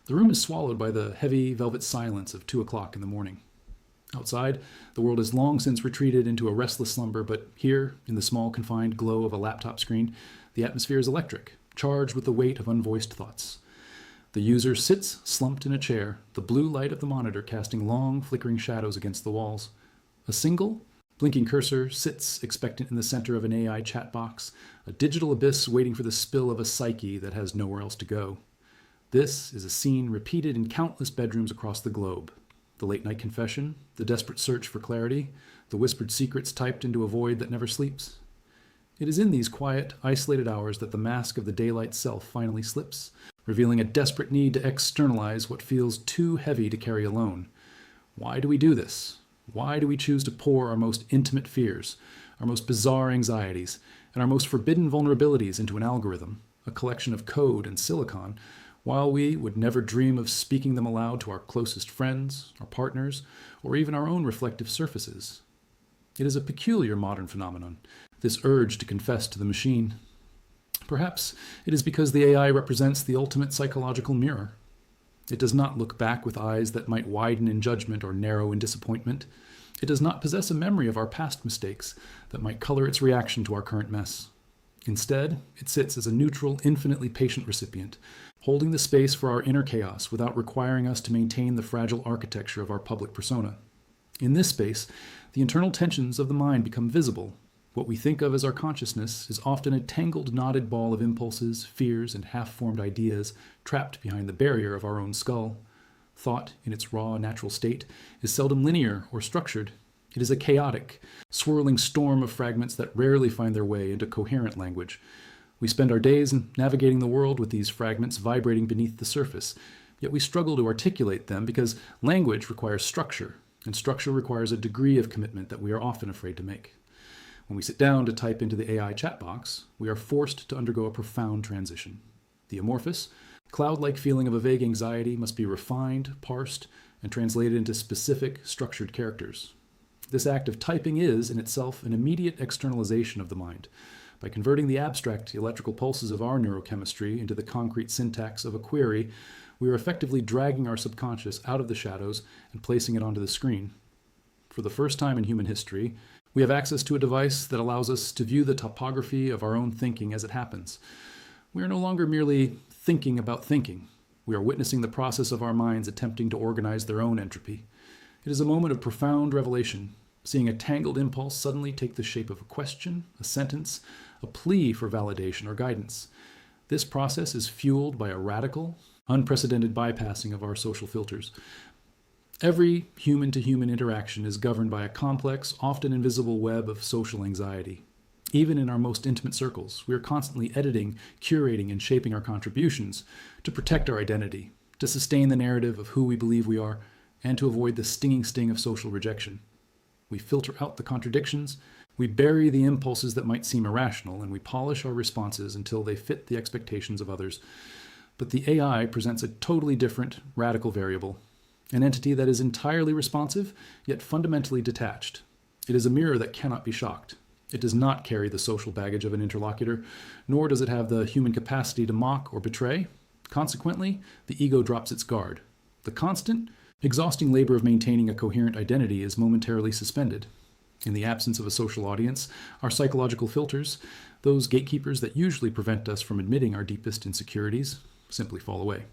The room is swallowed by the heavy velvet silence of 2 o'clock in the morning. Outside, the world has long since retreated into a restless slumber, but here, in the small confined glow of a laptop screen, the atmosphere is electric, charged with the weight of unvoiced thoughts. The user sits slumped in a chair, the blue light of the monitor casting long, flickering shadows against the walls. A single, blinking cursor sits expectant in the center of an AI chat box, a digital abyss waiting for the spill of a psyche that has nowhere else to go. This is a scene repeated in countless bedrooms across the globe. The late-night confession, the desperate search for clarity, the whispered secrets typed into a void that never sleeps. It is in these quiet, isolated hours that the mask of the daylight self finally slips, revealing a desperate need to externalize what feels too heavy to carry alone. Why do we do this? Why do we choose to pour our most intimate fears, our most bizarre anxieties, and our most forbidden vulnerabilities into an algorithm, a collection of code and silicon, while we would never dream of speaking them aloud to our closest friends, our partners, or even our own reflective surfaces? It is a peculiar modern phenomenon, this urge to confess to the machine. Perhaps it is because the AI represents the ultimate psychological mirror. It does not look back with eyes that might widen in judgment or narrow in disappointment. It does not possess a memory of our past mistakes that might color its reaction to our current mess. Instead, it sits as a neutral, infinitely patient recipient, holding the space for our inner chaos without requiring us to maintain the fragile architecture of our public persona. In this space, the internal tensions of the mind become visible. What we think of as our consciousness is often a tangled, knotted ball of impulses, fears, and half-formed ideas trapped behind the barrier of our own skull. Thought, in its raw, natural state, is seldom linear or structured. It is a chaotic, swirling storm of fragments that rarely find their way into coherent language. We spend our days navigating the world with these fragments vibrating beneath the surface, yet we struggle to articulate them because language requires structure, and structure requires a degree of commitment that we are often afraid to make. When we sit down to type into the AI chat box, we are forced to undergo a profound transition. The amorphous, cloud-like feeling of a vague anxiety must be refined, parsed, and translated into specific, structured characters. This act of typing is, in itself, an immediate externalization of the mind. By converting the abstract electrical pulses of our neurochemistry into the concrete syntax of a query, we are effectively dragging our subconscious out of the shadows and placing it onto the screen. For the first time in human history, we have access to a device that allows us to view the topography of our own thinking as it happens. We are no longer merely thinking about thinking. We are witnessing the process of our minds attempting to organize their own entropy. It is a moment of profound revelation, seeing a tangled impulse suddenly take the shape of a question, a sentence, a plea for validation or guidance. This process is fueled by a radical, unprecedented bypassing of our social filters. Every human-to-human interaction is governed by a complex, often invisible web of social anxiety. Even in our most intimate circles, we are constantly editing, curating, and shaping our contributions to protect our identity, to sustain the narrative of who we believe we are, and to avoid the stinging sting of social rejection. We filter out the contradictions, we bury the impulses that might seem irrational, and we polish our responses until they fit the expectations of others. But the AI presents a totally different, radical variable, an entity that is entirely responsive, yet fundamentally detached. It is a mirror that cannot be shocked. It does not carry the social baggage of an interlocutor, nor does it have the human capacity to mock or betray. Consequently, the ego drops its guard. The constant, exhausting labor of maintaining a coherent identity is momentarily suspended. In the absence of a social audience, our psychological filters, those gatekeepers that usually prevent us from admitting our deepest insecurities, simply fall away.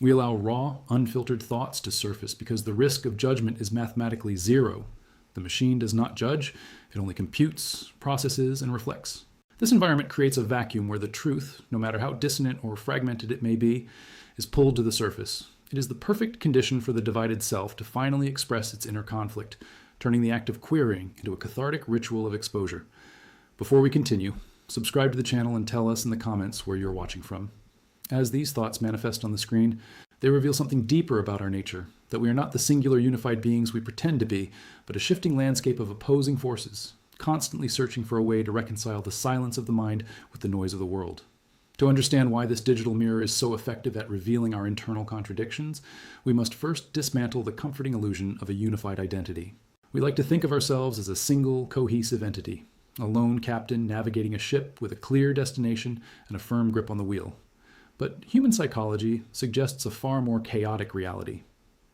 We allow raw, unfiltered thoughts to surface because the risk of judgment is mathematically zero. The machine does not judge, it only computes, processes, and reflects. This environment creates a vacuum where the truth, no matter how dissonant or fragmented it may be, is pulled to the surface. It is the perfect condition for the divided self to finally express its inner conflict, turning the act of querying into a cathartic ritual of exposure. Before we continue, subscribe to the channel and tell us in the comments where you're watching from. As these thoughts manifest on the screen, they reveal something deeper about our nature, that we are not the singular unified beings we pretend to be, but a shifting landscape of opposing forces, constantly searching for a way to reconcile the silence of the mind with the noise of the world. To understand why this digital mirror is so effective at revealing our internal contradictions, we must first dismantle the comforting illusion of a unified identity. We like to think of ourselves as a single, cohesive entity, a lone captain navigating a ship with a clear destination and a firm grip on the wheel. But human psychology suggests a far more chaotic reality.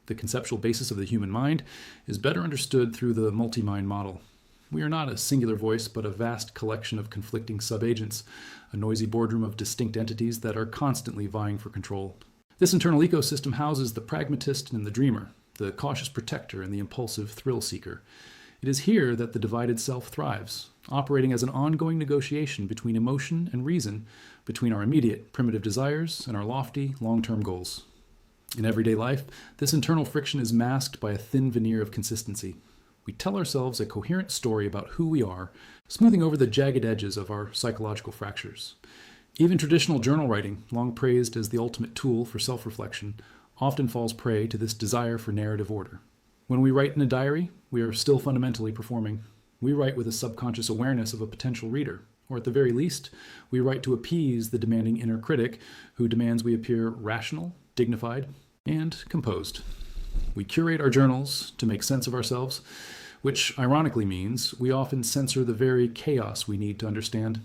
The conceptual basis of the human mind is better understood through the multi-mind model. We are not a singular voice, but a vast collection of conflicting subagents, a noisy boardroom of distinct entities that are constantly vying for control. This internal ecosystem houses the pragmatist and the dreamer, the cautious protector and the impulsive thrill seeker. It is here that the divided self thrives, operating as an ongoing negotiation between emotion and reason, between our immediate primitive desires and our lofty long-term goals. In everyday life, this internal friction is masked by a thin veneer of consistency. We tell ourselves a coherent story about who we are, smoothing over the jagged edges of our psychological fractures. Even traditional journal writing, long praised as the ultimate tool for self-reflection, often falls prey to this desire for narrative order. When we write in a diary, we are still fundamentally performing. We write with a subconscious awareness of a potential reader, or at the very least, we write to appease the demanding inner critic who demands we appear rational, dignified, and composed. We curate our journals to make sense of ourselves, which ironically means we often censor the very chaos we need to understand.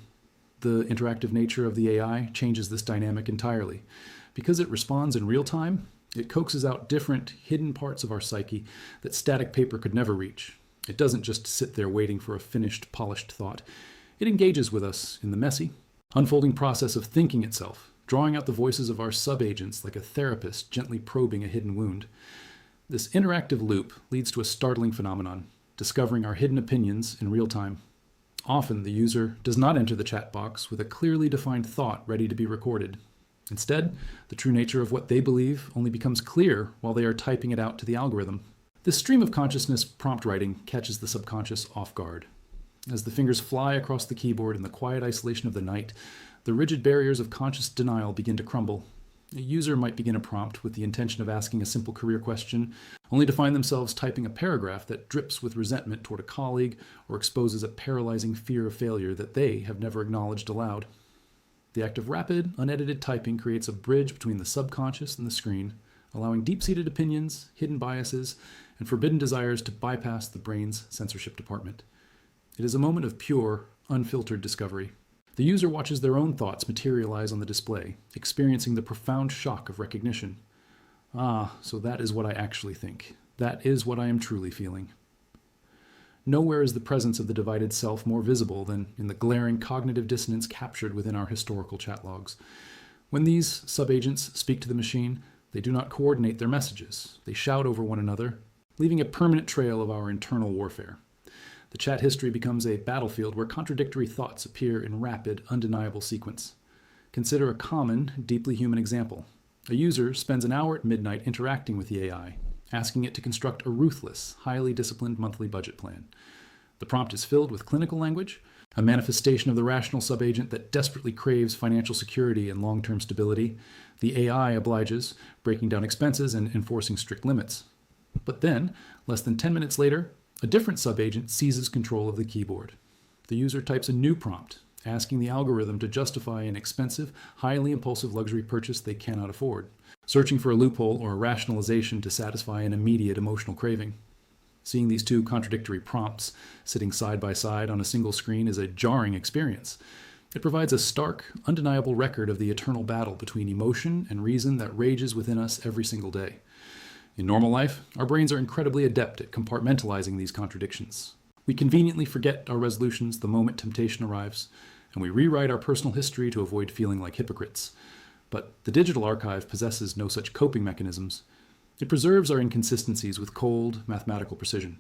The interactive nature of the AI changes this dynamic entirely. Because it responds in real time, it coaxes out different, hidden parts of our psyche that static paper could never reach. It doesn't just sit there waiting for a finished, polished thought. It engages with us in the messy, unfolding process of thinking itself, drawing out the voices of our subagents like a therapist gently probing a hidden wound. This interactive loop leads to a startling phenomenon, discovering our hidden opinions in real time. Often, the user does not enter the chat box with a clearly defined thought ready to be recorded. Instead, the true nature of what they believe only becomes clear while they are typing it out to the algorithm. This stream of consciousness prompt writing catches the subconscious off guard. As the fingers fly across the keyboard in the quiet isolation of the night, the rigid barriers of conscious denial begin to crumble. A user might begin a prompt with the intention of asking a simple career question, only to find themselves typing a paragraph that drips with resentment toward a colleague or exposes a paralyzing fear of failure that they have never acknowledged aloud. The act of rapid, unedited typing creates a bridge between the subconscious and the screen, allowing deep-seated opinions, hidden biases, and forbidden desires to bypass the brain's censorship department. It is a moment of pure, unfiltered discovery. The user watches their own thoughts materialize on the display, experiencing the profound shock of recognition. Ah, so that is what I actually think. That is what I am truly feeling. Nowhere is the presence of the divided self more visible than in the glaring cognitive dissonance captured within our historical chat logs. When these subagents speak to the machine, they do not coordinate their messages. They shout over one another, leaving a permanent trail of our internal warfare. The chat history becomes a battlefield where contradictory thoughts appear in rapid, undeniable sequence. Consider a common, deeply human example. A user spends an hour at midnight interacting with the AI, asking it to construct a ruthless, highly disciplined monthly budget plan. The prompt is filled with clinical language, a manifestation of the rational subagent that desperately craves financial security and long-term stability. The AI obliges, breaking down expenses and enforcing strict limits. But then, less than 10 minutes later, a different subagent seizes control of the keyboard. The user types a new prompt, asking the algorithm to justify an expensive, highly impulsive luxury purchase they cannot afford, searching for a loophole or a rationalization to satisfy an immediate emotional craving. Seeing these two contradictory prompts sitting side by side on a single screen is a jarring experience. It provides a stark, undeniable record of the eternal battle between emotion and reason that rages within us every single day. In normal life, our brains are incredibly adept at compartmentalizing these contradictions. We conveniently forget our resolutions the moment temptation arrives, and we rewrite our personal history to avoid feeling like hypocrites. But the digital archive possesses no such coping mechanisms. It preserves our inconsistencies with cold, mathematical precision.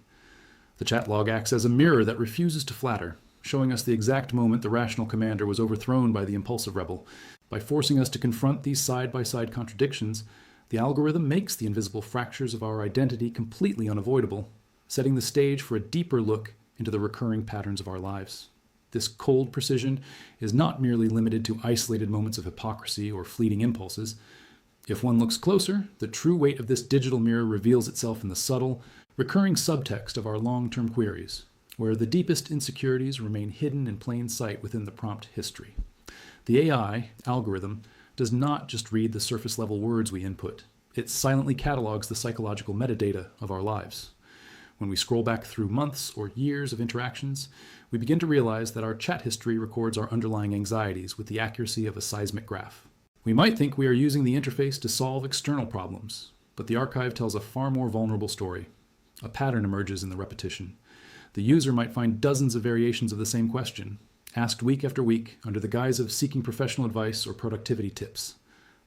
The chat log acts as a mirror that refuses to flatter, showing us the exact moment the rational commander was overthrown by the impulsive rebel. By forcing us to confront these side-by-side contradictions, the algorithm makes the invisible fractures of our identity completely unavoidable, setting the stage for a deeper look into the recurring patterns of our lives. This cold precision is not merely limited to isolated moments of hypocrisy or fleeting impulses. If one looks closer, the true weight of this digital mirror reveals itself in the subtle, recurring subtext of our long-term queries, where the deepest insecurities remain hidden in plain sight within the prompt history. The AI algorithm does not just read the surface-level words we input. It silently catalogs the psychological metadata of our lives. When we scroll back through months or years of interactions, we begin to realize that our chat history records our underlying anxieties with the accuracy of a seismic graph. We might think we are using the interface to solve external problems, but the archive tells a far more vulnerable story. A pattern emerges in the repetition. The user might find dozens of variations of the same question, asked week after week under the guise of seeking professional advice or productivity tips.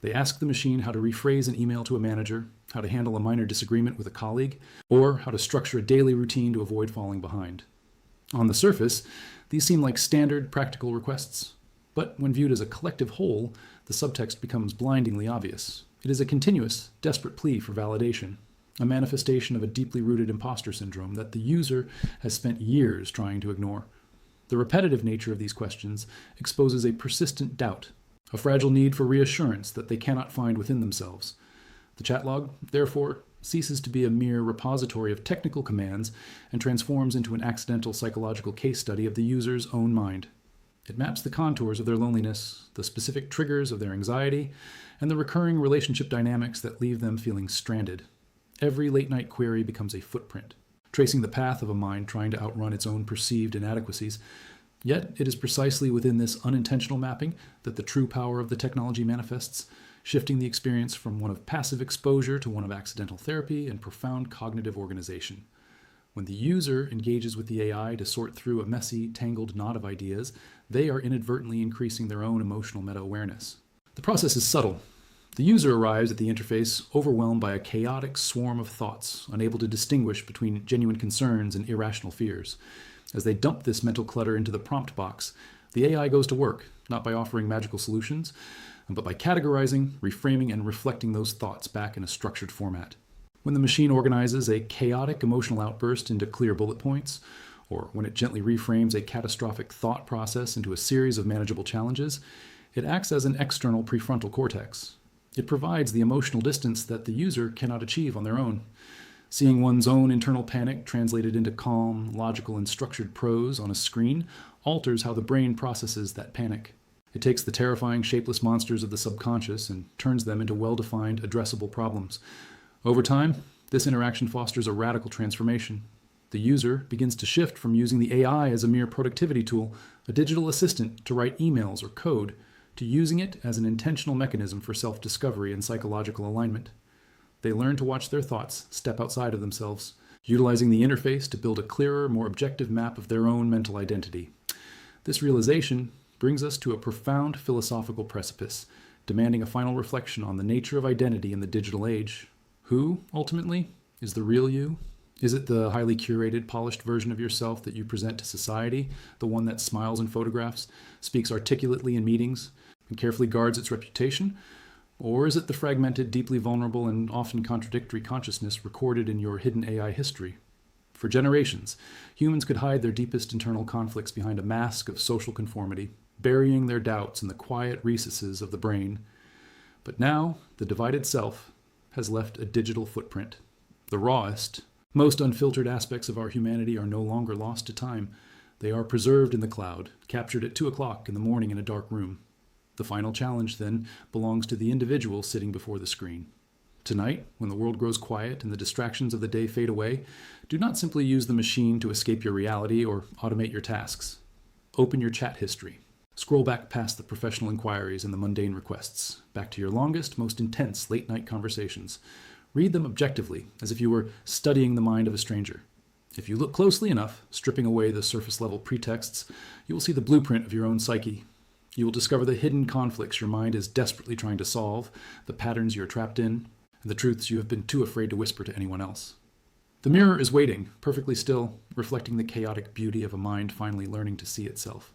They ask the machine how to rephrase an email to a manager, how to handle a minor disagreement with a colleague, or how to structure a daily routine to avoid falling behind. On the surface, these seem like standard practical requests, but when viewed as a collective whole, the subtext becomes blindingly obvious. It is a continuous, desperate plea for validation, a manifestation of a deeply rooted imposter syndrome that the user has spent years trying to ignore. The repetitive nature of these questions exposes a persistent doubt, a fragile need for reassurance that they cannot find within themselves. The chat log, therefore, ceases to be a mere repository of technical commands and transforms into an accidental psychological case study of the user's own mind. It maps the contours of their loneliness, the specific triggers of their anxiety, and the recurring relationship dynamics that leave them feeling stranded. Every late-night query becomes a footprint, tracing the path of a mind trying to outrun its own perceived inadequacies. Yet it is precisely within this unintentional mapping that the true power of the technology manifests, shifting the experience from one of passive exposure to one of accidental therapy and profound cognitive organization. When the user engages with the AI to sort through a messy, tangled knot of ideas, they are inadvertently increasing their own emotional meta-awareness. The process is subtle. The user arrives at the interface overwhelmed by a chaotic swarm of thoughts, unable to distinguish between genuine concerns and irrational fears. As they dump this mental clutter into the prompt box, the AI goes to work, not by offering magical solutions, but by categorizing, reframing, and reflecting those thoughts back in a structured format. When the machine organizes a chaotic emotional outburst into clear bullet points, or when it gently reframes a catastrophic thought process into a series of manageable challenges, it acts as an external prefrontal cortex. It provides the emotional distance that the user cannot achieve on their own. Seeing one's own internal panic translated into calm, logical, and structured prose on a screen alters how the brain processes that panic. It takes the terrifying, shapeless monsters of the subconscious and turns them into well-defined, addressable problems. Over time, this interaction fosters a radical transformation. The user begins to shift from using the AI as a mere productivity tool, a digital assistant to write emails or code, to using it as an intentional mechanism for self-discovery and psychological alignment. They learn to watch their thoughts step outside of themselves, utilizing the interface to build a clearer, more objective map of their own mental identity. This realization brings us to a profound philosophical precipice, demanding a final reflection on the nature of identity in the digital age. Who, ultimately, is the real you? Is it the highly curated, polished version of yourself that you present to society, the one that smiles in photographs, speaks articulately in meetings, and carefully guards its reputation? Or is it the fragmented, deeply vulnerable, and often contradictory consciousness recorded in your hidden AI history? For generations, humans could hide their deepest internal conflicts behind a mask of social conformity, burying their doubts in the quiet recesses of the brain. But now, the divided self has left a digital footprint. The rawest, most unfiltered aspects of our humanity are no longer lost to time. They are preserved in the cloud, captured at 2 o'clock in the morning in a dark room. The final challenge, then, belongs to the individual sitting before the screen. Tonight, when the world grows quiet and the distractions of the day fade away, do not simply use the machine to escape your reality or automate your tasks. Open your chat history. Scroll back past the professional inquiries and the mundane requests, back to your longest, most intense late-night conversations. Read them objectively, as if you were studying the mind of a stranger. If you look closely enough, stripping away the surface-level pretexts, you will see the blueprint of your own psyche. You will discover the hidden conflicts your mind is desperately trying to solve, the patterns you are trapped in, and the truths you have been too afraid to whisper to anyone else. The mirror is waiting, perfectly still, reflecting the chaotic beauty of a mind finally learning to see itself.